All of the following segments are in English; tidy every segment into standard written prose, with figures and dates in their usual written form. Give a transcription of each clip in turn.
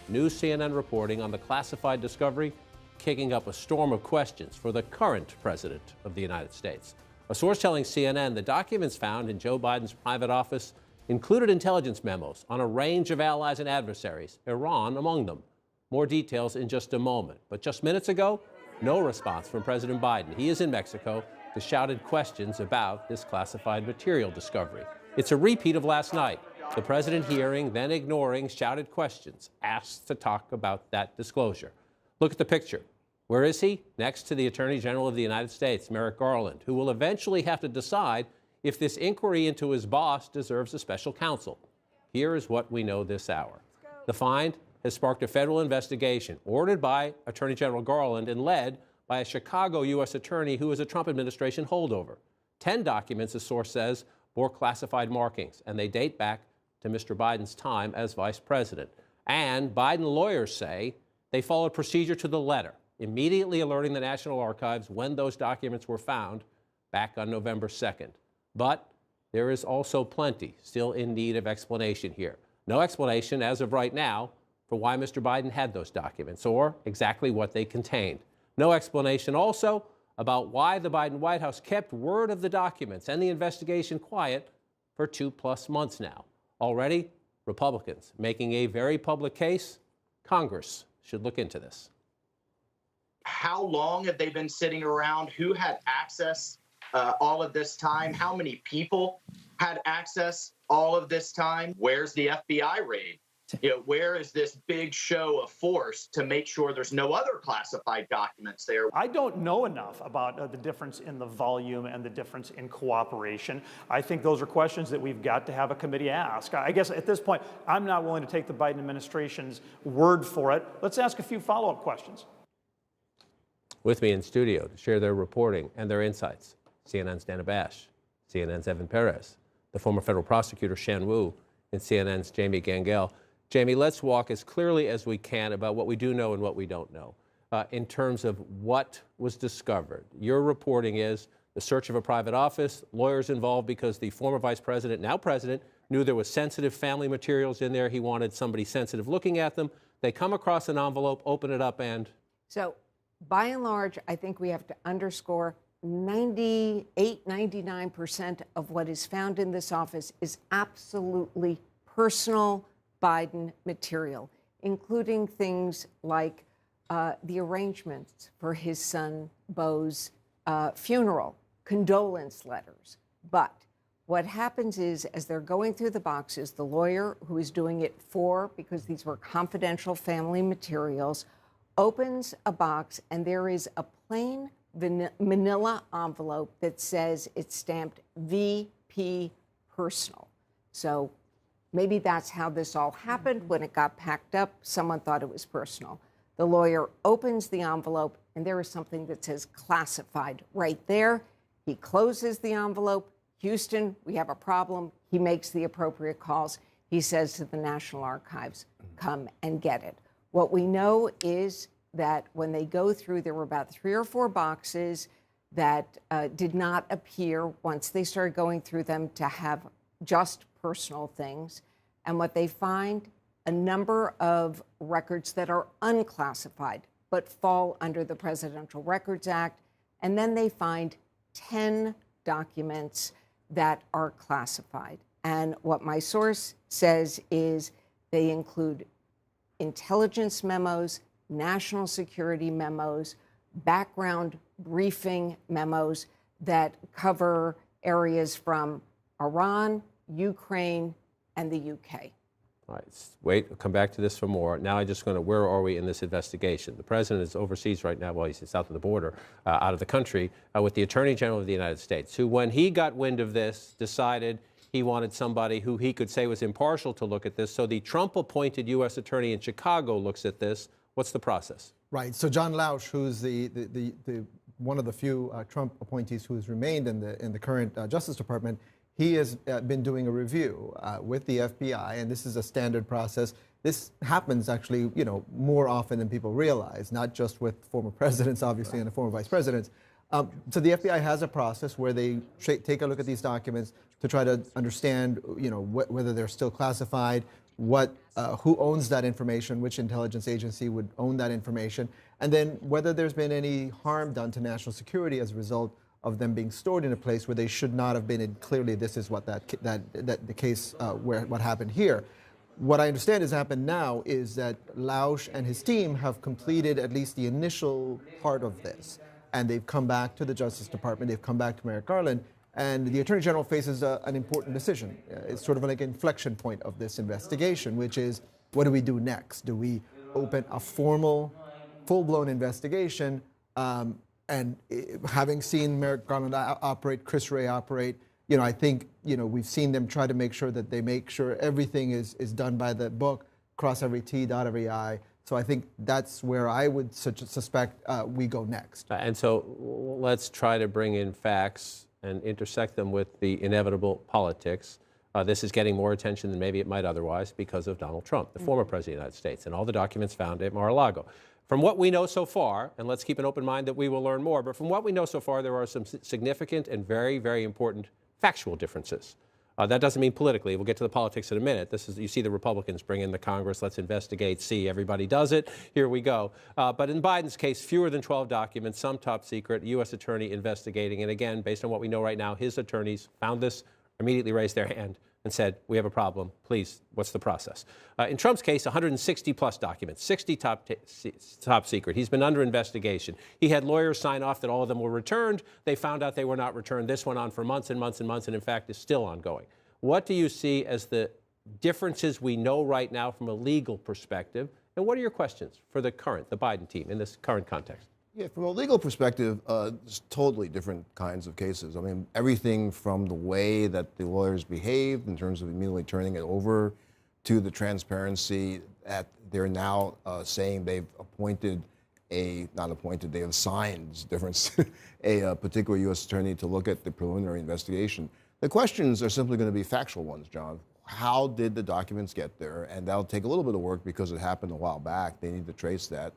new CNN reporting on the classified discovery, kicking up a storm of questions for the current president of the United States. A source telling CNN the documents found in Joe Biden's private office included intelligence memos on a range of allies and adversaries, Iran among them. More details in just a moment. But just minutes ago, no response from President Biden. He is in Mexico to shouted questions about this classified material discovery. It's a repeat of last night. The president hearing, then ignoring shouted questions, asked to talk about that disclosure. Look at the picture. Where is he? Next to the Attorney General of the United States, Merrick Garland, who will eventually have to decide if this inquiry into his boss deserves a special counsel. Here is what we know this hour. The find has sparked a federal investigation ordered by Attorney General Garland and led by a Chicago U.S. attorney who is a Trump administration holdover. 10 documents, the source says, bore classified markings, and they date back to Mr. Biden's time as vice president. And Biden lawyers say they followed procedure to the letter, immediately alerting the National Archives when those documents were found back on November 2nd. But there is also plenty still in need of explanation here. No explanation as of right now for why Mr. Biden had those documents or exactly what they contained. No explanation also about why the Biden White House kept word of the documents and the investigation quiet for 2+ months now. Already, Republicans making a very public case. Congress should look into this. How long have they been sitting around? Who had access all of this time? How many people had access all of this time? Where's the FBI raid? Where is this big show of force to make sure there's no other classified documents there? I don't know enough about the difference in the volume and the difference in cooperation. I think those are questions that we've got to have a committee ask. I guess at this point, I'm not willing to take the Biden administration's word for it. Let's ask a few follow-up questions. With me in studio to share their reporting and their insights, CNN's Dana Bash, CNN's Evan Perez, the former federal prosecutor Shan Wu, and CNN's Jamie Gangel. Jamie, let's walk as clearly as we can about what we do know and what we don't know in terms of what was discovered. Your reporting is the search of a private office, lawyers involved because the former vice president, now president, knew there was sensitive family materials in there. He wanted somebody sensitive looking at them. They come across an envelope, open it up, and... So, by and large, I think we have to underscore 98, 99% of what is found in this office is absolutely personal Biden material, including things like the arrangements for his son Beau's funeral, condolence letters. But what happens is, as they're going through the boxes, the lawyer who is doing it because these were confidential family materials, opens a box and there is a plain manila envelope that says it's stamped VP personal. So maybe that's how this all happened. When it got packed up, someone thought it was personal. The lawyer opens the envelope, and there is something that says classified right there. He closes the envelope. Houston, we have a problem. He makes the appropriate calls. He says to the National Archives, come and get it. What we know is that when they go through, there were about 3 or 4 boxes that did not appear once they started going through them to have just personal things. And what they find, a number of records that are unclassified but fall under the Presidential Records Act. And then they find 10 documents that are classified. And what my source says is they include intelligence memos, national security memos, background briefing memos that cover areas from Iran, Ukraine, and the UK. All right, wait, we'll come back to this for more. Now I'm just going to, where are we in this investigation? The president is overseas right now, well, he's south of the border, out of the country, with the Attorney General of the United States, who, when he got wind of this, decided he wanted somebody who he could say was impartial to look at this. So the Trump-appointed U.S. attorney in Chicago looks at this. What's the process? Right. So John Lausch, who's the one of the few Trump appointees who's remained in the current Justice Department, he has been doing a review with the FBI, and this is a standard process. This happens actually, more often than people realize, not just with former presidents, obviously, and the former vice presidents. So the FBI has a process where they take a look at these documents to try to understand, whether they're still classified, who owns that information, which intelligence agency would own that information, and then whether there's been any harm done to national security as a result of them being stored in a place where they should not have been. And clearly, this is what the case where what happened here. What I understand has happened now is that Lausch and his team have completed at least the initial part of this, and they've come back to the Justice Department. They've come back to Merrick Garland. And the Attorney General faces an important decision. It's sort of like an inflection point of this investigation, which is, what do we do next? Do we open a formal, full-blown investigation? And having seen Merrick Garland operate, Chris Wray operate, I think, we've seen them try to make sure that they make sure everything is done by the book, cross every T, dot every I. So I think that's where I would suspect we go next. And so let's try to bring in facts and intersect them with the inevitable politics. This is getting more attention than maybe it might otherwise because of Donald Trump, the former president of the United States, and all the documents found at Mar-a-Lago. From what we know so far, and let's keep an open mind that we will learn more, but from what we know so far, there are some significant and very, very important factual differences. That doesn't mean politically. We'll get to the politics in a minute. You see the Republicans bring in the Congress, let's investigate, see, everybody does it, here we go. But in Biden's case, fewer than 12 documents, some top secret, U.S. attorney investigating. And again, based on what we know right now, his attorneys found this, immediately raised their hand and said, we have a problem, please, what's the process? In Trump's case, 160 plus documents, 60 top secret. He's been under investigation. He had lawyers sign off that all of them were returned. They found out they were not returned. This went on for months and months and months, and in fact is still ongoing. What do you see as the differences we know right now from a legal perspective? And what are your questions for the Biden team in this current context? Yeah, from a legal perspective, it's totally different kinds of cases. I mean, everything from the way that the lawyers behaved in terms of immediately turning it over to the transparency that they're now saying they've appointed they have assigned, difference, a particular U.S. attorney to look at the preliminary investigation. The questions are simply going to be factual ones, John. How did the documents get there? And that'll take a little bit of work because it happened a while back. They need to trace that.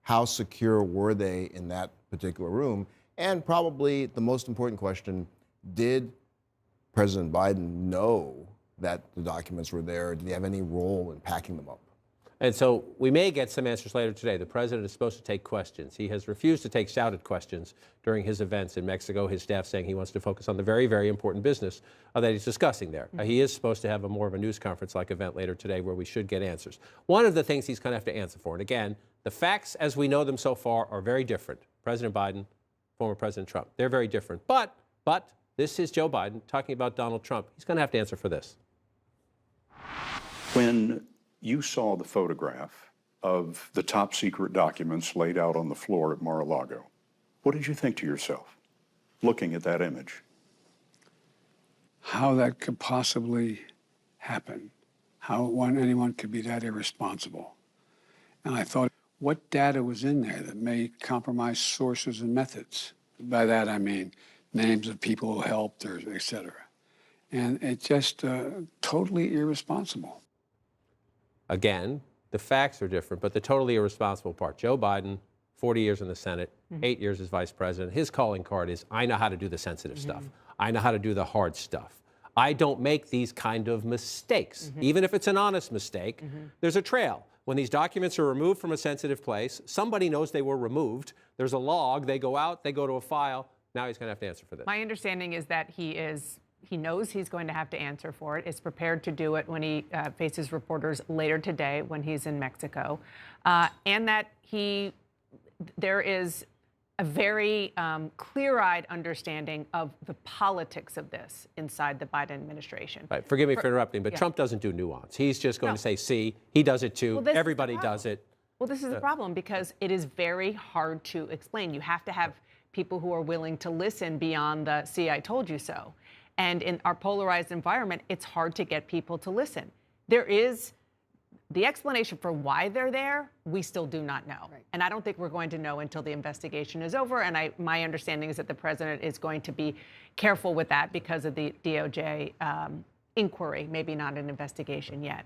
How secure were they in that particular room? And probably the most important question, did President Biden know that the documents were there? Did he have any role in packing them up? And so we may get some answers later today. The president is supposed to take questions. He has refused to take shouted questions during his events in Mexico, his staff saying he wants to focus on the very, very important business that he's discussing there. He is supposed to have more of a news conference-like event later today where we should get answers. One of the things he's going to have to answer for, and again, the facts as we know them so far are very different. President Biden, former President Trump, they're very different. But this is Joe Biden talking about Donald Trump. He's going to have to answer for this. When you saw the photograph of the top secret documents laid out on the floor at Mar-a-Lago, what did you think to yourself, looking at that image? How that could possibly happen, how anyone could be that irresponsible. And I thought, what data was in there that may compromise sources and methods? By that I mean names of people who helped, or et cetera. And it's just totally irresponsible. Again, the facts are different, but the totally irresponsible part. Joe Biden, 40 years in the Senate, 8 years as vice president. His calling card is, I know how to do the sensitive stuff. I know how to do the hard stuff. I don't make these kind of mistakes. Even if it's an honest mistake, there's a trail. When these documents are removed from a sensitive place, somebody knows they were removed. There's a log. They go out. They go to a file. Now he's going to have to answer for this. My understanding is that he knows he's going to have to answer for it, is prepared to do it when he faces reporters later today when he's in Mexico, and that there is a very clear-eyed understanding of the politics of this inside the Biden administration. Right. Forgive me for interrupting, but Trump doesn't do nuance. He's just going to say, see, he does it too. Well, everybody does it. Well, this is the problem because it is very hard to explain. You have to have people who are willing to listen beyond the, see, I told you so. And in our polarized environment, it's hard to get people to listen. There is the explanation for why they're there, we still do not know. Right. And I don't think we're going to know until the investigation is over. And my understanding is that the president is going to be careful with that because of the DOJ inquiry, maybe not an investigation yet.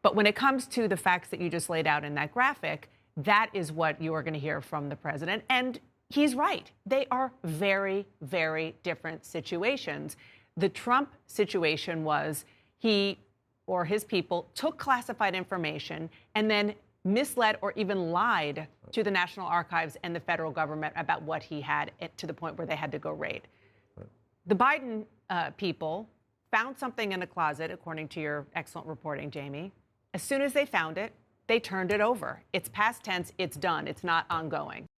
But when it comes to the facts that you just laid out in that graphic, that is what you are going to hear from the president. And he's right. They are very, very different situations. The Trump situation was he or his people took classified information and then misled or even lied to the National Archives and the federal government about what he had, to the point where they had to go raid. The Biden people found something in a closet, according to your excellent reporting, Jamie. As soon as they found it, they turned it over. It's past tense. It's done. It's not ongoing.